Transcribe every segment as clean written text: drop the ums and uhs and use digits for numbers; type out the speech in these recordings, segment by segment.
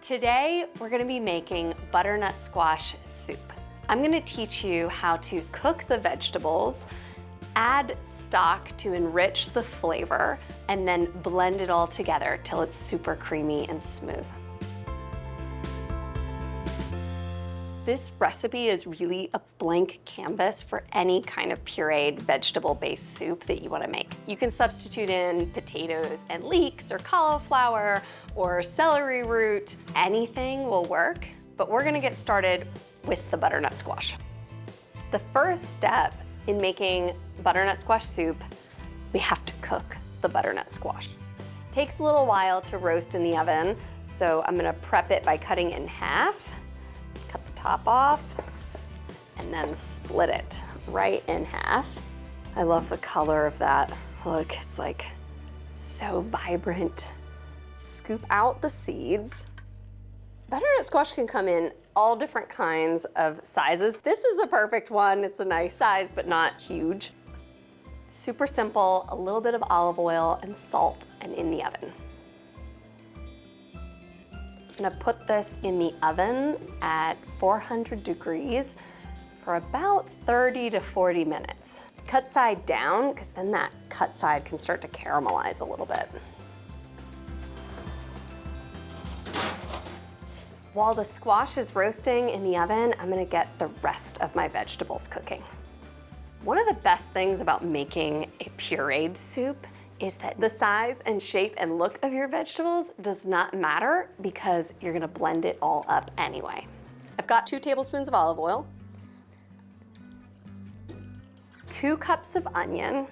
Today, we're gonna be making butternut squash soup. I'm gonna teach you how to cook the vegetables, add stock to enrich the flavor, and then blend it all together till it's super creamy and smooth. This recipe is really a blank canvas for any kind of pureed vegetable-based soup that you wanna make. You can substitute in potatoes and leeks or cauliflower or celery root. Anything will work, but we're gonna get started with the butternut squash. The first step in making butternut squash soup, we have to cook the butternut squash. It takes a little while to roast in the oven, so I'm gonna prep it by cutting it in half. Cut the top off, and then split it right in half. I love the color of that. Look, it's like so vibrant. Scoop out the seeds. Butternut squash can come in all different kinds of sizes. This is a perfect one. It's a nice size, but not huge. Super simple, a little bit of olive oil and salt, and in the oven. I'm gonna put this in the oven at 400 degrees for about 30 to 40 minutes. Cut side down, because then that cut side can start to caramelize a little bit. While the squash is roasting in the oven, I'm gonna get the rest of my vegetables cooking. One of the best things about making a pureed soup is that the size and shape and look of your vegetables does not matter because you're gonna blend it all up anyway. I've got 2 tablespoons of olive oil, 2 cups of onion,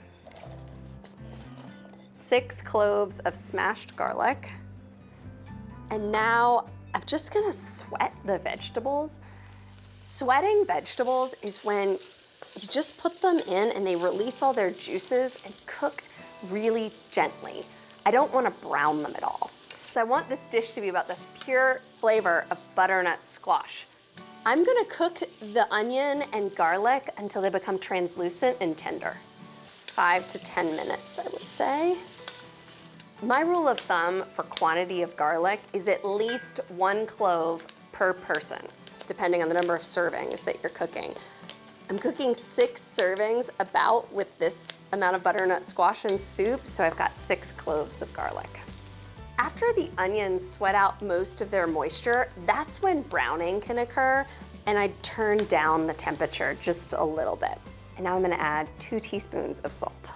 6 cloves of smashed garlic, and now I'm just gonna sweat the vegetables. Sweating vegetables is when you just put them in and they release all their juices and cook really gently. I don't want to brown them at all. So I want this dish to be about the pure flavor of butternut squash. I'm gonna cook the onion and garlic until they become translucent and tender. 5 to 10 minutes, I would say. My rule of thumb for quantity of garlic is at least 1 clove per person, depending on the number of servings that you're cooking. I'm cooking 6 servings about with this amount of butternut squash and soup, so I've got 6 cloves of garlic. After the onions sweat out most of their moisture, that's when browning can occur, and I turn down the temperature just a little bit. And now I'm gonna add 2 teaspoons of salt.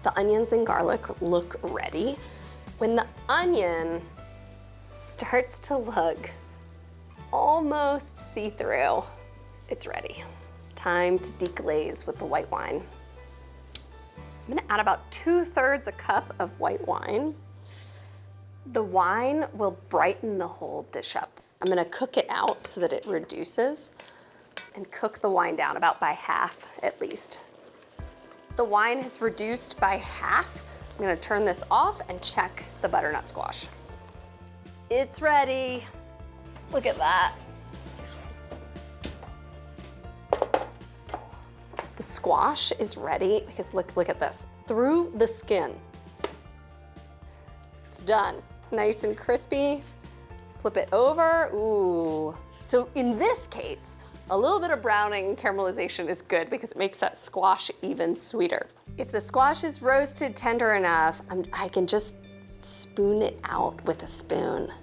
The onions and garlic look ready. When the onion starts to look almost see-through, it's ready. Time to deglaze with the white wine. I'm gonna add about 2/3 a cup of white wine. The wine will brighten the whole dish up. I'm gonna cook it out so that it reduces and cook the wine down about by half at least. The wine has reduced by half. I'm gonna turn this off and check the butternut squash. It's ready. Look at that. The squash is ready because look at this. Through the skin. It's done. Nice and crispy. Flip it over. Ooh. So in this case, a little bit of browning and caramelization is good because it makes that squash even sweeter. If the squash is roasted tender enough, I can just spoon it out with a spoon.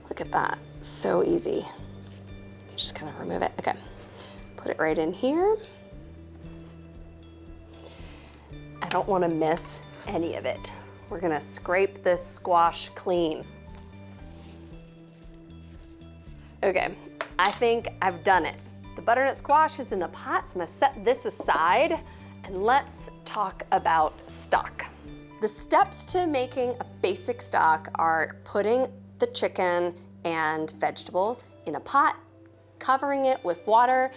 Look at that. So easy. Just kind of remove it. Okay. Put it right in here. I don't want to miss any of it. We're gonna scrape this squash clean. Okay, I think I've done it. The butternut squash is in the pot, so I'm gonna set this aside and let's talk about stock. The steps to making a basic stock are putting the chicken and vegetables in a pot, covering it with water,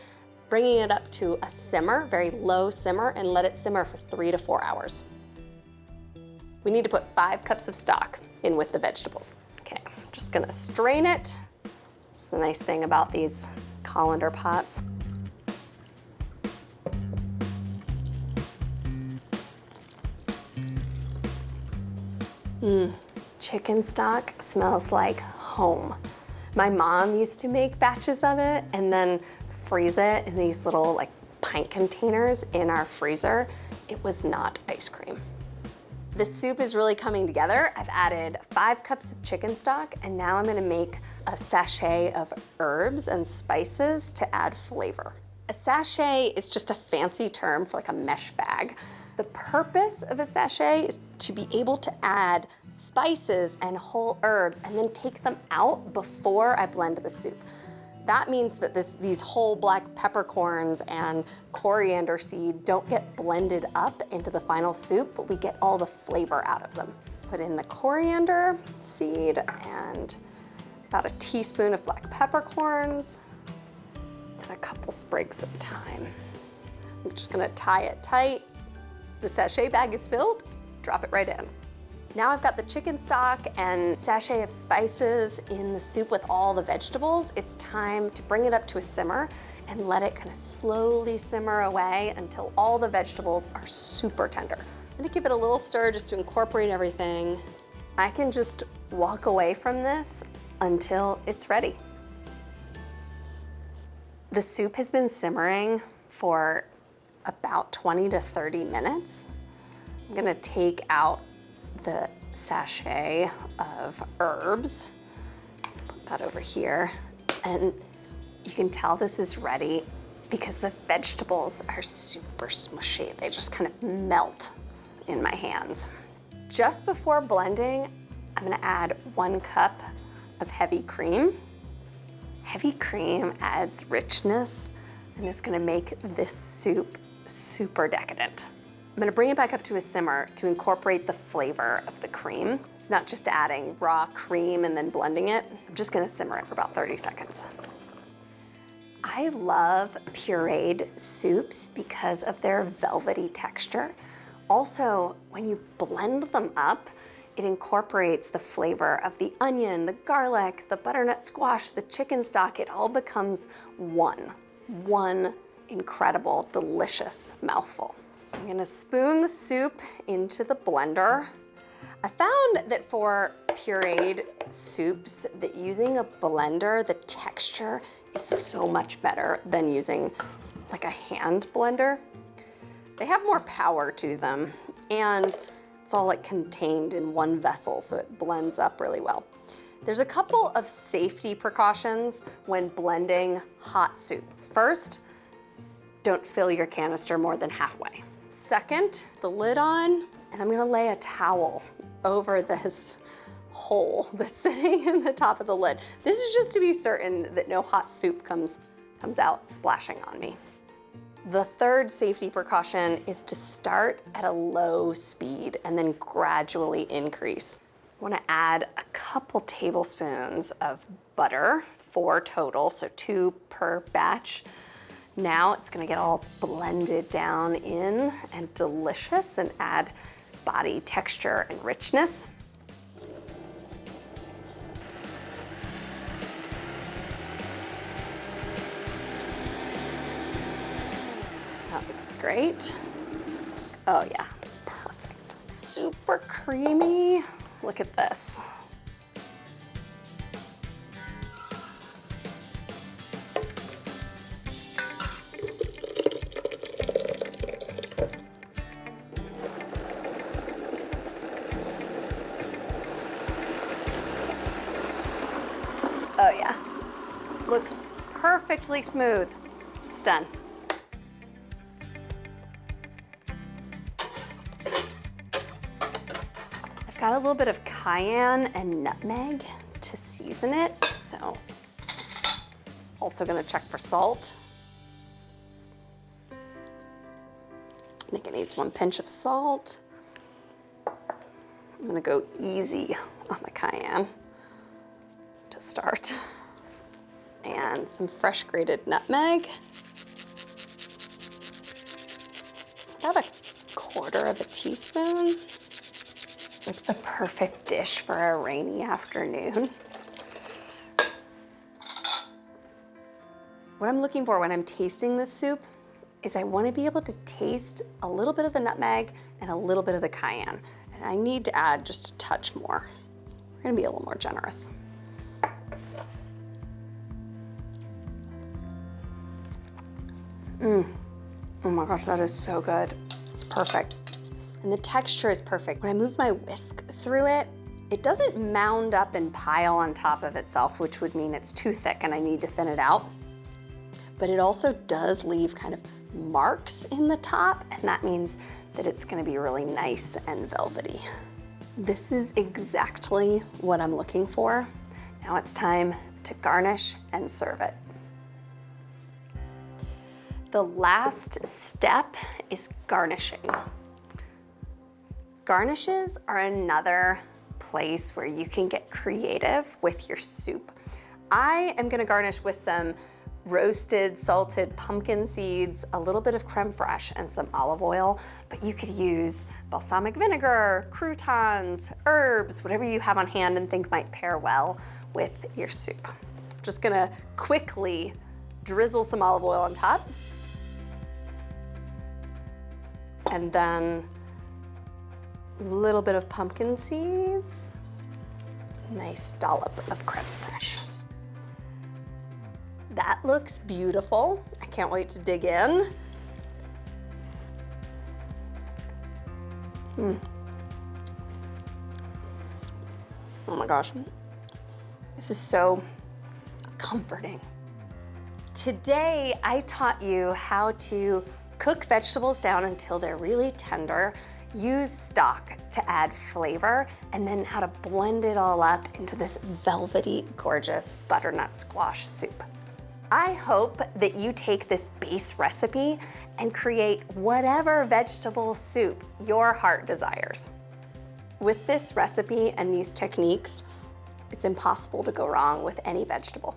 bringing it up to a simmer, very low simmer, and let it simmer for 3 to 4 hours. We need to put 5 cups of stock in with the vegetables. Okay, I'm just gonna strain it. It's the nice thing about these colander pots. Chicken stock smells like home. My mom used to make batches of it and then freeze it in these little like pint containers in our freezer. It was not ice cream. The soup is really coming together. I've added 5 cups of chicken stock, and now I'm gonna make a sachet of herbs and spices to add flavor. A sachet is just a fancy term for like a mesh bag. The purpose of a sachet is to be able to add spices and whole herbs and then take them out before I blend the soup. That means that these whole black peppercorns and coriander seed don't get blended up into the final soup, but we get all the flavor out of them. Put in the coriander seed and about a teaspoon of black peppercorns and a couple sprigs of thyme. I'm just gonna tie it tight. The sachet bag is filled, drop it right in. Now I've got the chicken stock and sachet of spices in the soup with all the vegetables. It's time to bring it up to a simmer and let it kind of slowly simmer away until all the vegetables are super tender. I'm gonna give it a little stir just to incorporate everything. I can just walk away from this until it's ready. The soup has been simmering for about 20 to 30 minutes. I'm gonna take out the sachet of herbs, put that over here, and you can tell this is ready because the vegetables are super smushy. They just kind of melt in my hands. Just before blending, I'm gonna add 1 cup of heavy cream. Heavy cream adds richness and is gonna make this soup super decadent. I'm gonna bring it back up to a simmer to incorporate the flavor of the cream. It's not just adding raw cream and then blending it. I'm just gonna simmer it for about 30 seconds. I love pureed soups because of their velvety texture. Also, when you blend them up, it incorporates the flavor of the onion, the garlic, the butternut squash, the chicken stock. It all becomes one incredible, delicious mouthful. I'm gonna spoon the soup into the blender. I found that for pureed soups, that using a blender, the texture is so much better than using like a hand blender. They have more power to them, and it's all like contained in one vessel, so it blends up really well. There's a couple of safety precautions when blending hot soup. First, don't fill your canister more than halfway. Second, the lid on, and I'm gonna lay a towel over this hole that's sitting in the top of the lid. This is just to be certain that no hot soup comes out splashing on me. The third safety precaution is to start at a low speed and then gradually increase. I wanna add a couple tablespoons of butter, 4 total, so 2 per batch. Now it's gonna get all blended down in and delicious and add body texture and richness. That looks great. Oh yeah, it's perfect. Super creamy. Look at this. Oh yeah, looks perfectly smooth. It's done. I've got a little bit of cayenne and nutmeg to season it, so also gonna check for salt. I think it needs 1 pinch of salt. I'm gonna go easy on the cayenne to start. And some fresh grated nutmeg. About 1/4 teaspoon. It's like the perfect dish for a rainy afternoon. What I'm looking for when I'm tasting this soup is I want to be able to taste a little bit of the nutmeg and a little bit of the cayenne. And I need to add just a touch more. We're gonna be a little more generous. Oh my gosh, that is so good. It's perfect. And the texture is perfect. When I move my whisk through it, it doesn't mound up and pile on top of itself, which would mean it's too thick and I need to thin it out. But it also does leave kind of marks in the top, and that means that it's gonna be really nice and velvety. This is exactly what I'm looking for. Now it's time to garnish and serve it. The last step is garnishing. Garnishes are another place where you can get creative with your soup. I am gonna garnish with some roasted, salted pumpkin seeds, a little bit of creme fraiche, and some olive oil, but you could use balsamic vinegar, croutons, herbs, whatever you have on hand and think might pair well with your soup. I'm just gonna quickly drizzle some olive oil on top, and then a little bit of pumpkin seeds, nice dollop of creme fraiche. That looks beautiful. I can't wait to dig in. Oh my gosh, this is so comforting. Today, I taught you how to cook vegetables down until they're really tender, use stock to add flavor, and then how to blend it all up into this velvety, gorgeous butternut squash soup. I hope that you take this base recipe and create whatever vegetable soup your heart desires. With this recipe and these techniques, it's impossible to go wrong with any vegetable.